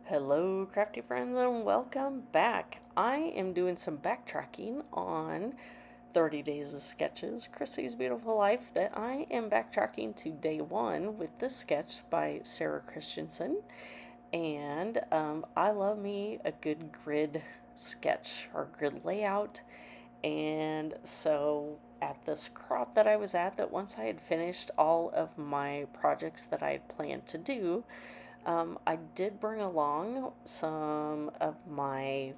Hello, crafty friends, and welcome back. I am doing some backtracking on 30 Days of Sketches, Chrissy's Beautiful Life, that I am backtracking to day one with this sketch by Sarah Christensen. And I love me a good grid sketch or grid layout. And so at this crop that I was at, that once I had finished all of my projects that I had planned to do, I did bring along some of my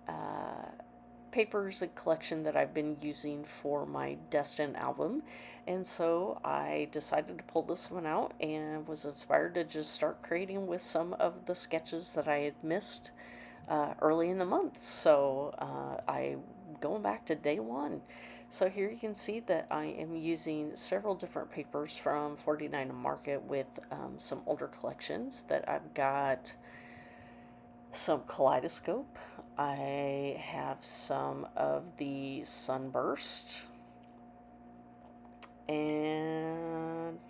uh, papers and collection that I've been using for my Destin album. And so I decided to pull this one out and was inspired to just start creating with some of the sketches that I had missed early in the month. So I'm going back to day one. So here you can see that I am using several different papers from 49 Market with some older collections that I've got some Kaleidoscope. I have some of the Sunburst. And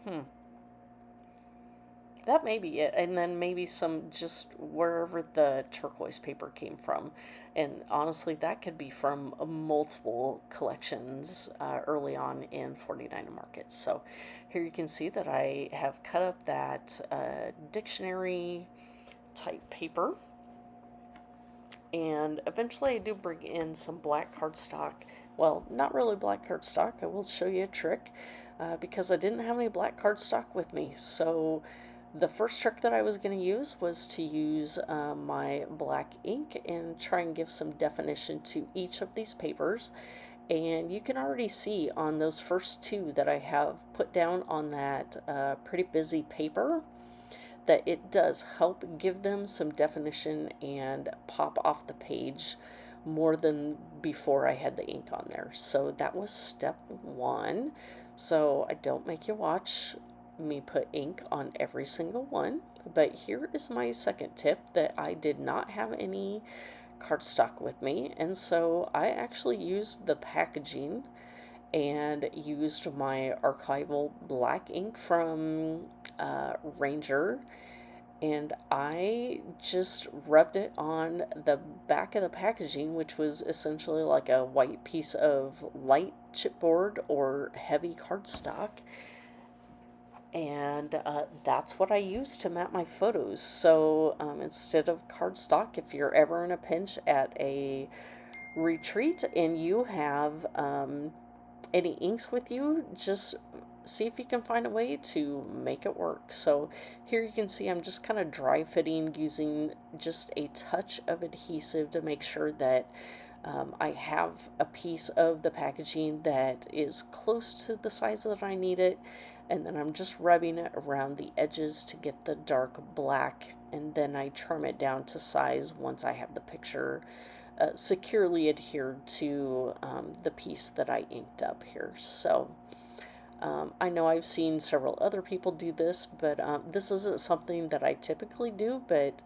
that may be it. And then maybe some just wherever the turquoise paper came from. And honestly, that could be from multiple collections early on in 49 Market. So here you can see that I have cut up that dictionary type paper. And eventually I do bring in some black cardstock. Well, not really black cardstock. I will show you a trick because I didn't have any black cardstock with me. So the first trick that I was going to use was to use my black ink and try and give some definition to each of these papers. And you can already see on those first two that I have put down on that pretty busy paper that it does help give them some definition and pop off the page more than before I had the ink on there. So that was step one. So I don't make you watch me put ink on every single one. But here is my second tip that I did not have any cardstock with me. And so I actually used the packaging and used my archival black ink from Ranger, and I just rubbed it on the back of the packaging, which was essentially like a white piece of light chipboard or heavy cardstock. And that's what I used to map my photos. So instead of cardstock, if you're ever in a pinch at a retreat and you have any inks with you, just see if you can find a way to make it work. So here you can see I'm just kind of dry fitting using just a touch of adhesive to make sure that I have a piece of the packaging that is close to the size that I need it, and then I'm just rubbing it around the edges to get the dark black, and then I trim it down to size once I have the picture securely adhered to the piece that I inked up here. So I know I've seen several other people do this, but this isn't something that I typically do, but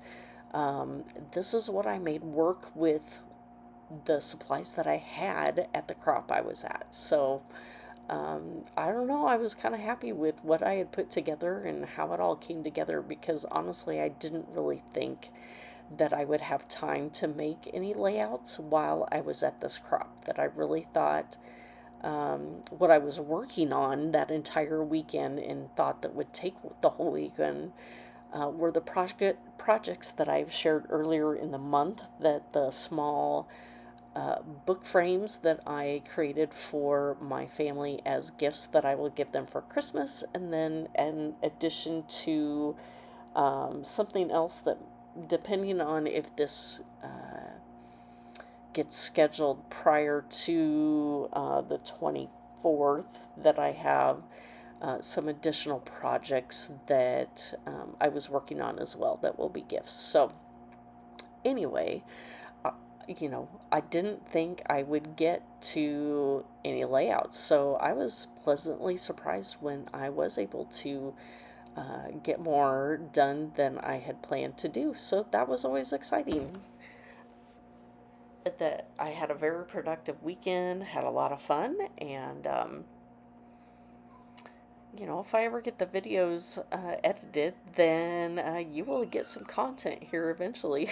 this is what I made work with the supplies that I had at the crop I was at. So I don't know, I was kind of happy with what I had put together and how it all came together because honestly, I didn't really think that I would have time to make any layouts while I was at this crop. That I really thought what I was working on that entire weekend and thought that would take the whole weekend were the projects that I've shared earlier in the month, that the small book frames that I created for my family as gifts that I will give them for Christmas, and then in addition to something else that, depending on if this gets scheduled prior to the 24th, that I have some additional projects that I was working on as well that will be gifts. So anyway, I didn't think I would get to any layouts, so I was pleasantly surprised when I was able to get more done than I had planned to do. So that was always exciting. That I had a very productive weekend, had a lot of fun, and you know, if I ever get the videos edited, then you will get some content here eventually.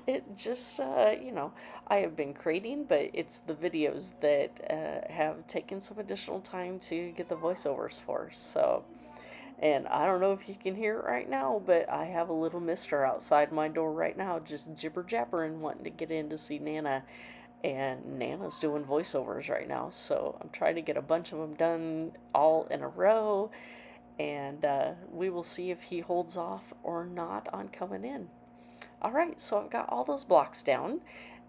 It just, you know, I have been creating, but it's the videos that have taken some additional time to get the voiceovers for. So, and I don't know if you can hear it right now, but I have a little mister outside my door right now just jibber jabbering, wanting to get in to see Nana. And Nana's doing voiceovers right now, so I'm trying to get a bunch of them done all in a row, and we will see if he holds off or not on coming in. All right, so I've got all those blocks down,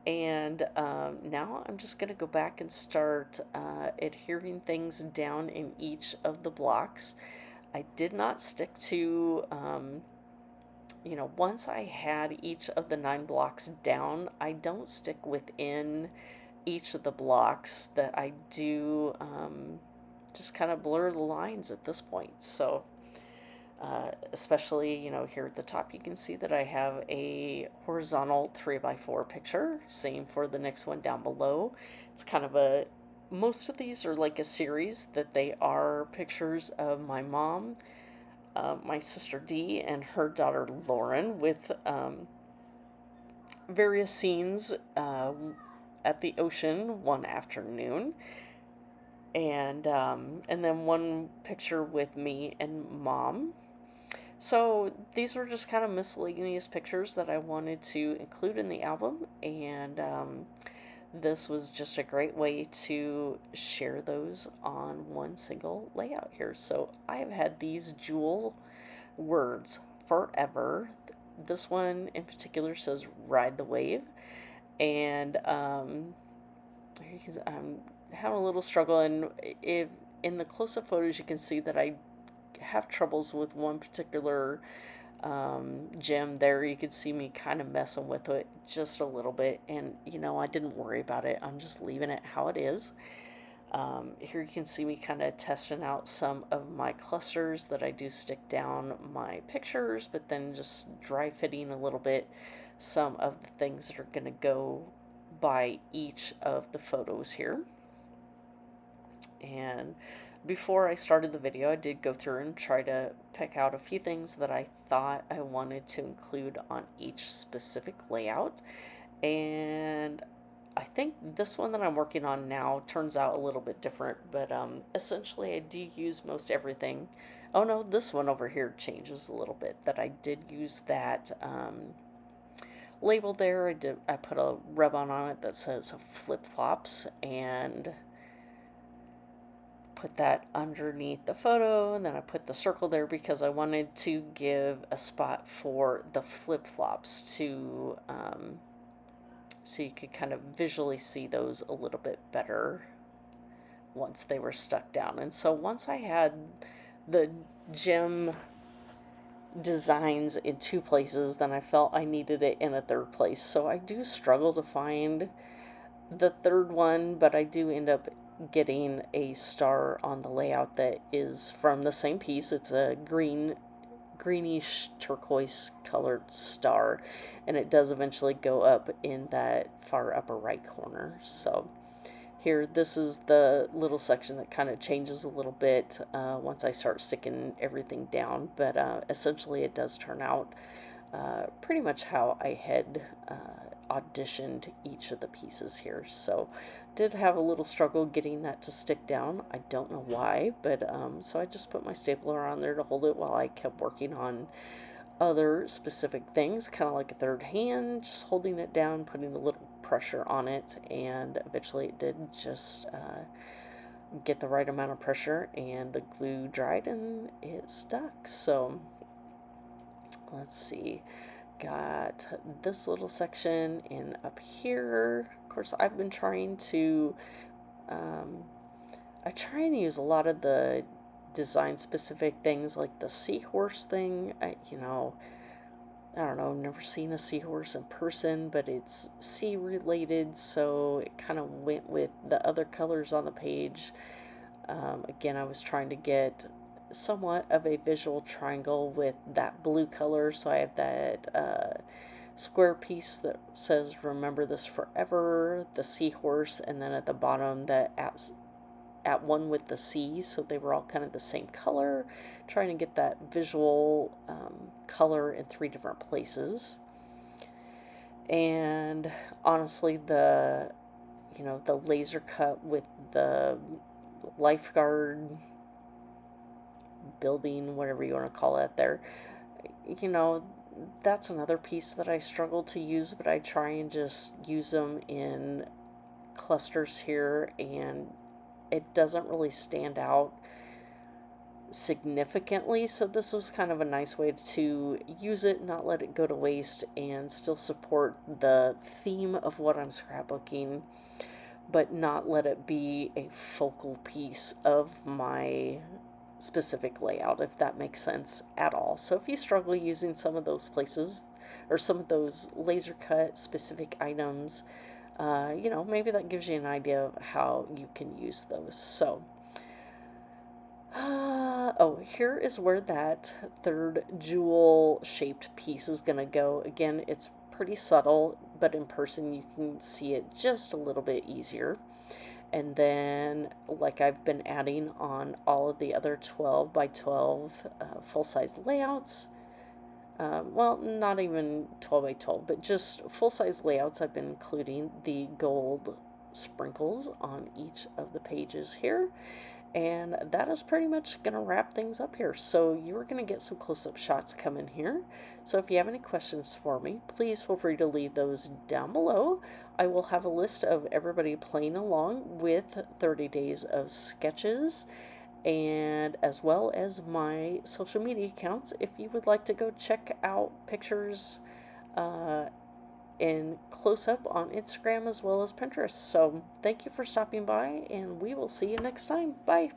and now I'm just going to go back and start adhering things down in each of the blocks. I did not stick to, you know, once I had each of the 9 blocks down, I don't stick within each of the blocks. That I do just kind of blur the lines at this point. So especially, you know, here at the top, you can see that I have a horizontal 3x4 picture. Same for the next one down below. It's kind of a, most of these are like a series that they are pictures of my mom, my sister Dee, and her daughter Lauren, with various scenes at the ocean one afternoon, and then one picture with me and mom. So these were just kind of miscellaneous pictures that I wanted to include in the album, and this was just a great way to share those on one single layout here. So I have had these jewel words forever. This one in particular says "Ride the Wave," and I'm having a little struggle. And if in the close-up photos, you can see that I have troubles with one particular gem there. You could see me kind of messing with it just a little bit, and you know, I didn't worry about it. I'm just leaving it how it is. Here you can see me kind of testing out some of my clusters that I do stick down my pictures, but then just dry fitting a little bit some of the things that are going to go by each of the photos here. And before I started the video, I did go through and try to pick out a few things that I thought I wanted to include on each specific layout. And I think this one that I'm working on now turns out a little bit different, but essentially I do use most everything. Oh no, this one over here changes a little bit. That I did use that label there. I put a rub-on on it that says flip-flops, and put that underneath the photo, and then I put the circle there because I wanted to give a spot for the flip-flops to so you could kind of visually see those a little bit better once they were stuck down. And so once I had the gem designs in 2 places, then I felt I needed it in a 3rd place. So I do struggle to find the 3rd one, but I do end up getting a star on the layout that is from the same piece. It's a greenish turquoise colored star, and it does eventually go up in that far upper right corner. So here, this is the little section that kind of changes a little bit once I start sticking everything down, but essentially it does turn out pretty much how I had auditioned each of the pieces here. So did have a little struggle getting that to stick down. I don't know why, but so I just put my stapler on there to hold it while I kept working on other specific things, kind of like a 3rd hand, just holding it down, putting a little pressure on it, and eventually it did just get the right amount of pressure, and the glue dried and it stuck. So let's see, got this little section in up here. Of course, I've been trying to I try and use a lot of the design specific things, like the seahorse thing. You know, I don't know, never seen a seahorse in person, but it's sea related, so it kind of went with the other colors on the page. Again, I was trying to get somewhat of a visual triangle with that blue color, so I have that square piece that says "Remember this forever," the seahorse, and then at the bottom that at one with the sea, so they were all kind of the same color, trying to get that visual color in 3 different places. And honestly, the the laser cut with the lifeguard building, whatever you want to call it there, you know, that's another piece that I struggle to use, but I try and just use them in clusters here, and it doesn't really stand out significantly. So this was kind of a nice way to use it, not let it go to waste, and still support the theme of what I'm scrapbooking, but not let it be a focal piece of my specific layout, if that makes sense at all. So if you struggle using some of those places or some of those laser cut specific items, maybe that gives you an idea of how you can use those. So, oh, here is where that third jewel shaped piece is going to go. Again, it's pretty subtle, but in person you can see it just a little bit easier. And then, like I've been adding on all of the other 12 by 12 full-size layouts, well, not even 12 by 12, but just full-size layouts, I've been including the gold sprinkles on each of the pages here. And that is pretty much going to wrap things up here. So you're going to get some close-up shots coming here. So if you have any questions for me, please feel free to leave those down below. I will have a list of everybody playing along with 30 days of sketches, and as well as my social media accounts if you would like to go check out pictures in close-up on Instagram as well as Pinterest. So thank you for stopping by, and we will see you next time. Bye.